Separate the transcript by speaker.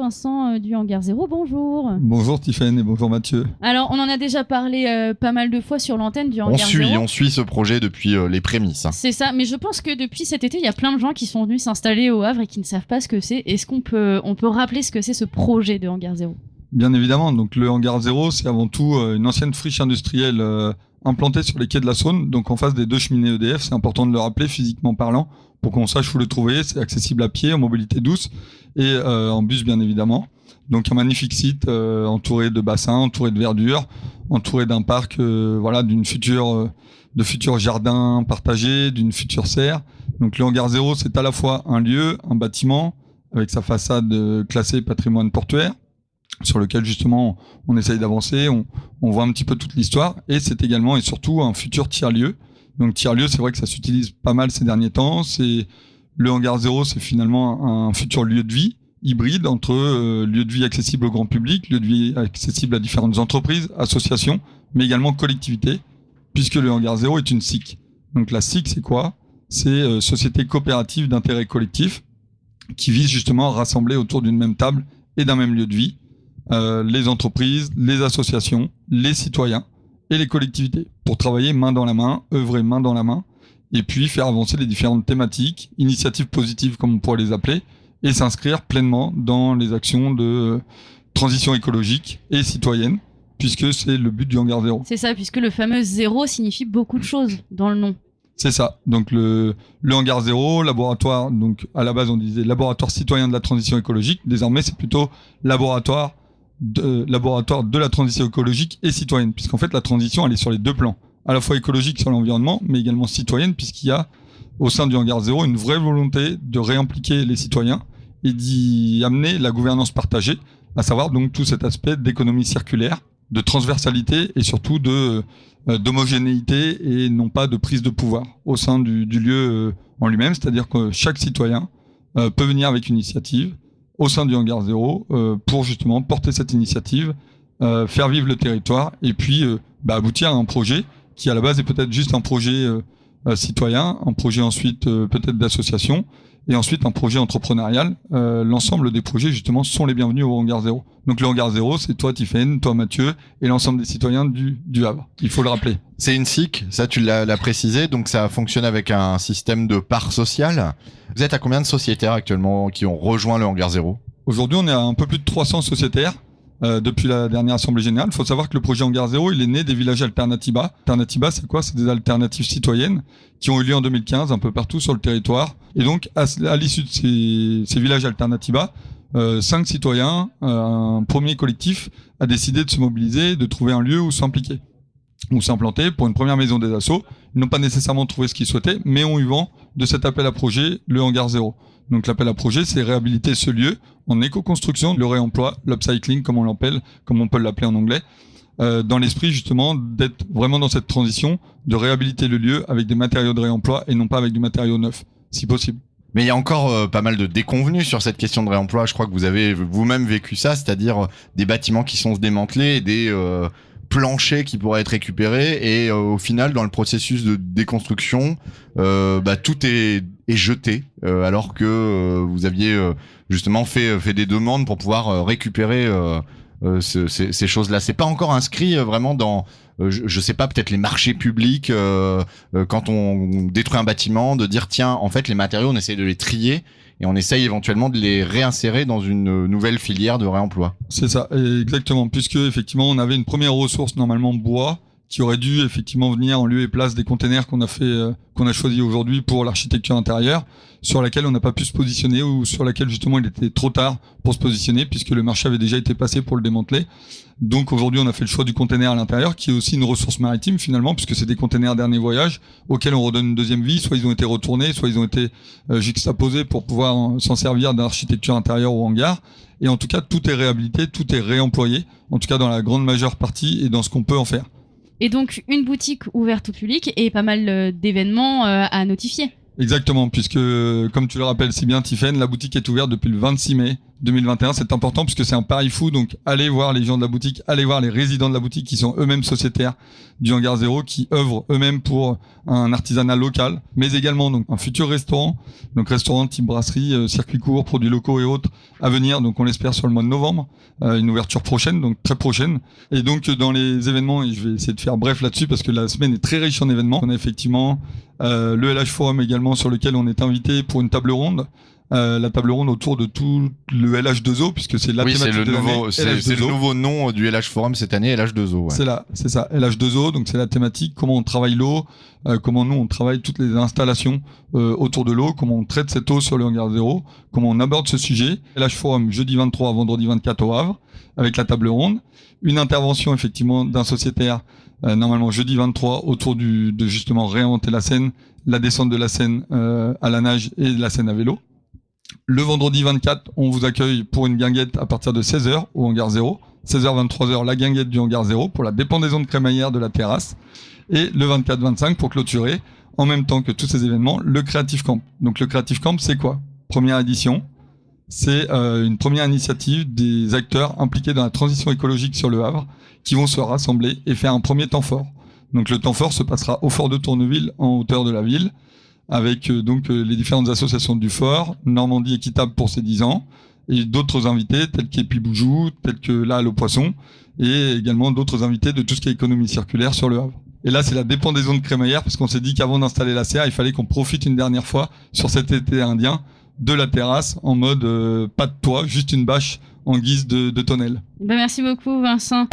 Speaker 1: Vincent du Hangar Zéro, bonjour.
Speaker 2: Bonjour Tiffaine et bonjour Mathieu.
Speaker 1: Alors, on en a déjà parlé pas mal de fois sur l'antenne du Hangar Zéro.
Speaker 3: On suit ce projet depuis les prémices.
Speaker 1: C'est ça, mais je pense que depuis cet été, il y a plein de gens qui sont venus s'installer au Havre et qui ne savent pas ce que c'est. Est-ce qu'on peut rappeler ce que c'est ce projet de Hangar Zéro ?
Speaker 2: Bien évidemment, donc le Hangar Zéro, c'est avant tout une ancienne friche industrielle implantée sur les quais de la Saône, donc en face des 2 cheminées EDF. C'est important de le rappeler physiquement parlant pour qu'on sache où le trouver. C'est accessible à pied, en mobilité douce et en bus bien évidemment. Donc un magnifique site entouré de bassins, entouré de verdure, entouré d'un parc, de futurs jardins partagés, d'une future serre. Donc le Hangar Zéro, c'est à la fois un lieu, un bâtiment avec sa façade classée patrimoine portuaire, sur lequel justement on essaye d'avancer, on voit un petit peu toute l'histoire, et c'est également et surtout un futur tiers-lieu. Donc tiers-lieu, c'est vrai que ça s'utilise pas mal ces derniers temps. Le Hangar Zéro, c'est finalement un futur lieu de vie hybride entre lieu de vie accessible au grand public, lieu de vie accessible à différentes entreprises, associations, mais également collectivités, puisque le Hangar Zéro est une SIC. Donc la SIC, c'est quoi ? C'est Société coopérative d'intérêt collectif, qui vise justement à rassembler autour d'une même table et d'un même lieu de vie les entreprises, les associations, les citoyens et les collectivités pour travailler main dans la main, œuvrer main dans la main, et puis faire avancer les différentes thématiques, initiatives positives comme on pourrait les appeler, et s'inscrire pleinement dans les actions de transition écologique et citoyenne, puisque c'est le but du Hangar Zéro.
Speaker 1: C'est ça, puisque le fameux zéro signifie beaucoup de choses dans le nom.
Speaker 2: C'est ça. Donc le Hangar Zéro, laboratoire, donc à la base on disait laboratoire citoyen de la transition écologique. Désormais c'est plutôt laboratoire de la transition écologique et citoyenne, puisqu'en fait la transition elle est sur les 2 plans, à la fois écologique sur l'environnement, mais également citoyenne, puisqu'il y a au sein du Hangar Zéro une vraie volonté de réimpliquer les citoyens et d'y amener la gouvernance partagée, à savoir donc tout cet aspect d'économie circulaire, de transversalité et surtout d'homogénéité et non pas de prise de pouvoir au sein du lieu en lui-même. C'est-à-dire que chaque citoyen peut venir avec une initiative au sein du Hangar Zéro pour justement porter cette initiative, faire vivre le territoire et puis aboutir à un projet qui à la base est peut-être juste un projet citoyen, un projet ensuite peut-être d'association et ensuite un projet entrepreneurial. L'ensemble des projets justement sont les bienvenus au Hangar Zéro. Donc le Hangar Zéro, c'est toi Tiffaine, toi Mathieu et l'ensemble des citoyens du Havre. Il faut le rappeler.
Speaker 3: C'est une SIC, ça tu l'as précisé, donc ça fonctionne avec un système de part sociale. Vous êtes à combien de sociétaires actuellement qui ont rejoint le Hangar Zéro ?
Speaker 2: Aujourd'hui, on est à un peu plus de 300 sociétaires depuis la dernière Assemblée Générale. Il faut savoir que le projet Hangar Zéro, il est né des villages Alternatiba. Alternatiba, c'est quoi ? C'est des alternatives citoyennes qui ont eu lieu en 2015 un peu partout sur le territoire. Et donc, à l'issue de ces villages Alternatiba, 5 citoyens, un premier collectif, a décidé de se mobiliser, de trouver un lieu où s'impliquer, où s'implanter pour une première maison des assos. Ils n'ont pas nécessairement trouvé ce qu'ils souhaitaient, mais ont eu vent de cet appel à projet, le Hangar Zéro. Donc l'appel à projet, c'est réhabiliter ce lieu en éco-construction, le réemploi, l'upcycling, comme on peut l'appeler en anglais, dans l'esprit justement d'être vraiment dans cette transition, de réhabiliter le lieu avec des matériaux de réemploi et non pas avec du matériau neuf, si possible.
Speaker 3: Mais il y a encore pas mal de déconvenues sur cette question de réemploi. Je crois que vous avez vous-même vécu ça, c'est-à-dire des bâtiments qui sont démantelés et des planchers qui pourraient être récupérés et au final dans le processus de déconstruction tout est jeté alors que vous aviez justement fait des demandes pour pouvoir récupérer ces choses-là. C'est pas encore inscrit vraiment dans je sais pas, peut-être les marchés publics quand on détruit un bâtiment, de dire tiens, en fait les matériaux on essaye de les trier et on essaye éventuellement de les réinsérer dans une nouvelle filière de réemploi.
Speaker 2: C'est ça, exactement, puisque effectivement on avait une première ressource normalement bois qui aurait dû effectivement venir en lieu et place des containers qu'on a choisi aujourd'hui pour l'architecture intérieure, sur laquelle on n'a pas pu se positionner ou sur laquelle justement il était trop tard pour se positionner puisque le marché avait déjà été passé pour le démanteler. Donc aujourd'hui on a fait le choix du container à l'intérieur qui est aussi une ressource maritime finalement puisque c'est des containers dernier voyage auxquels on redonne une deuxième vie, soit ils ont été retournés, soit ils ont été juxtaposés pour pouvoir s'en servir d'architecture intérieure au hangar. Et en tout cas tout est réhabilité, tout est réemployé, en tout cas dans la grande majeure partie et dans ce qu'on peut en faire.
Speaker 1: Et donc une boutique ouverte au public et pas mal d'événements à notifier.
Speaker 2: Exactement, puisque comme tu le rappelles si bien Tiffaine, la boutique est ouverte depuis le 26 mai 2021. C'est important puisque c'est un pari fou. Donc, allez voir les gens de la boutique, allez voir les résidents de la boutique qui sont eux-mêmes sociétaires du Hangar Zéro, qui œuvrent eux-mêmes pour un artisanat local, mais également donc un futur restaurant, donc restaurant type brasserie, circuit court, produits locaux et autres à venir. Donc, on l'espère sur le mois de novembre, une ouverture prochaine, donc très prochaine. Et donc, dans les événements, et je vais essayer de faire bref là-dessus parce que la semaine est très riche en événements. On a effectivement le LH Forum également sur lequel on est invité pour une table ronde. La table ronde autour de tout le LH2O puisque c'est la thématique de l'année.
Speaker 3: C'est le nouveau nom du LH Forum cette année, LH2O. Ouais.
Speaker 2: C'est ça, LH2O. Donc c'est la thématique, comment on travaille l'eau, comment nous on travaille toutes les installations autour de l'eau, comment on traite cette eau sur le Hangar Zéro, comment on aborde ce sujet. LH Forum jeudi 23 à vendredi 24 au Havre avec la table ronde. Une intervention effectivement d'un sociétaire normalement jeudi 23 autour de justement réinventer la Seine, la descente de la Seine à la nage et de la Seine à vélo. Le vendredi 24, on vous accueille pour une guinguette à partir de 16h au Hangar Zéro. 16h, 23h, la guinguette du Hangar Zéro pour la dépendaison de crémaillère de la terrasse. Et le 24-25, pour clôturer, en même temps que tous ces événements, le Creative Camp. Donc le Creative Camp, c'est quoi ? Première édition, c'est une première initiative des acteurs impliqués dans la transition écologique sur le Havre qui vont se rassembler et faire un premier temps fort. Donc le temps fort se passera au fort de Tourneville, en hauteur de la ville, avec les différentes associations du fort, Normandie équitable pour ses 10 ans, et d'autres invités tels qu'Épi Boujou, tels que là le Poisson, et également d'autres invités de tout ce qui est économie circulaire sur le Havre. Et là, c'est la dépendaison de crémaillère, parce qu'on s'est dit qu'avant d'installer la serre, il fallait qu'on profite une dernière fois sur cet été indien de la terrasse en mode pas de toit, juste une bâche en guise de tonnelle.
Speaker 1: Merci beaucoup Vincent.